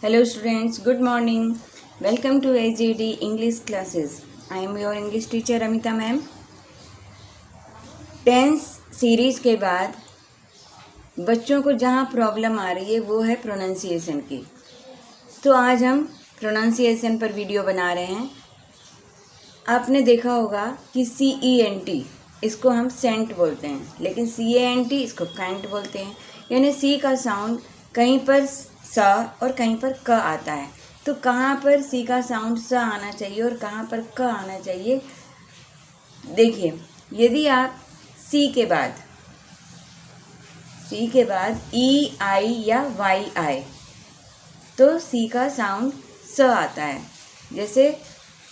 Hello students, good morning. Welcome to AGD English classes. I am your English teacher Amita ma'am. Tense series के बाद बच्चों को जहाँ problem आ रही है वो है प्रोनाउंसिएशन की। तो आज हम प्रोनाउंसिएशन पर वीडियो बना रहे हैं। आपने देखा होगा कि CENT इसको हम सेंट बोलते हैं, लेकिन CANT इसको कैंट बोलते हैं। यानी सी का साउंड कहीं पर सा और कहीं पर क आता है। तो कहाँ पर सी का साउंड सा आना चाहिए और कहाँ पर क आना चाहिए, देखिए। यदि आप सी के बाद ई आई या वाई आए तो सी का साउंड स आता है। जैसे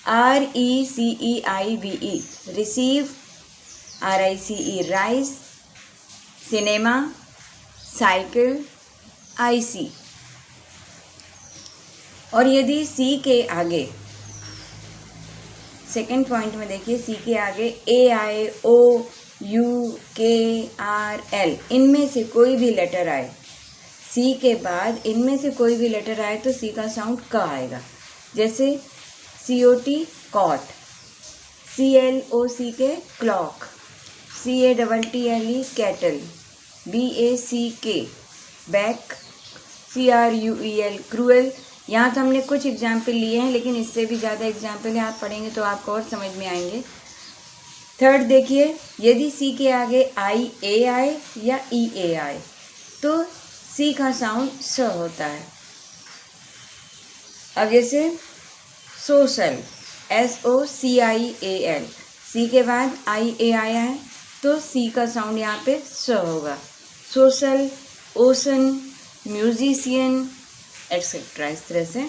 RECEIVE receive, RICE rice, cinema, cycle, IC। और यदि सी के आगे, सेकंड पॉइंट में देखिए, सी के आगे AIOUKRL इनमें से कोई भी लेटर आए, सी के बाद इनमें से कोई भी लेटर आए तो सी का साउंड क आएगा। जैसे COT cot, CLOCK clock, CATTLE cattle, BACK back, CRUEL cruel. यहाँ तो हमने कुछ एग्जाम्पल लिए हैं, लेकिन इससे भी ज़्यादा एग्जाम्पल है, आप पढ़ेंगे तो आपको और समझ में आएंगे। थर्ड देखिए, यदि सी के आगे IA आए या EA आए तो सी का साउंड स होता है। अब जैसे सोशल, SOCIAL, सी के बाद IA आया है तो सी का साउंड यहाँ पे स होगा। सोशल, ओशन, म्यूजिशियन एटसेट्रा, इस तरह से।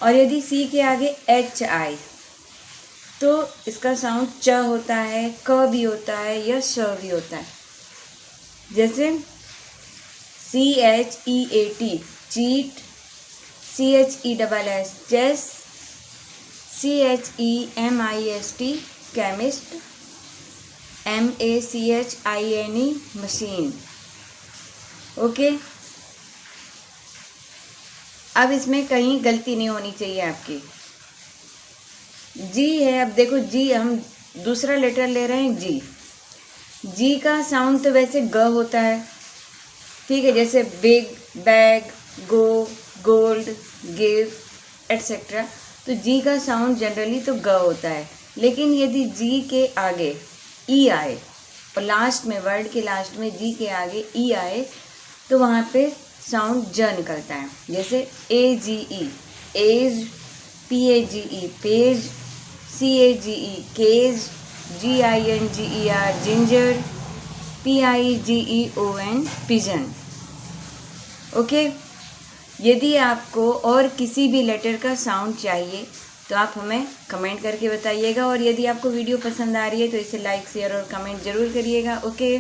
और यदि सी के आगे H आए तो इसका साउंड च होता है, क भी होता है या श भी होता है। जैसे CHEAT cheat, CHESS chess, CHEMIST chemist, MACHINE machine. Okay, अब इसमें कहीं गलती नहीं होनी चाहिए आपकी। जी है, अब देखो जी, हम दूसरा लेटर ले रहे हैं जी। जी का साउंड तो वैसे ग होता है, ठीक है। जैसे बिग, बैग, गो, गोल्ड, गिव एटसेट्रा। तो जी का साउंड जनरली तो ग होता है, लेकिन यदि जी के आगे ई आए और लास्ट में, वर्ड के लास्ट में जी के आगे ई आए तो वहाँ पे साउंड ज निकलता है। जैसे AGE age, PAGE page, CAGE cage, GINGER ginger, PIGEON pigeon. Okay, यदि आपको और किसी भी लेटर का साउंड चाहिए तो आप हमें कमेंट करके बताइएगा। और यदि आपको वीडियो पसंद आ रही है तो इसे लाइक, शेयर और कमेंट ज़रूर करिएगा। ओके।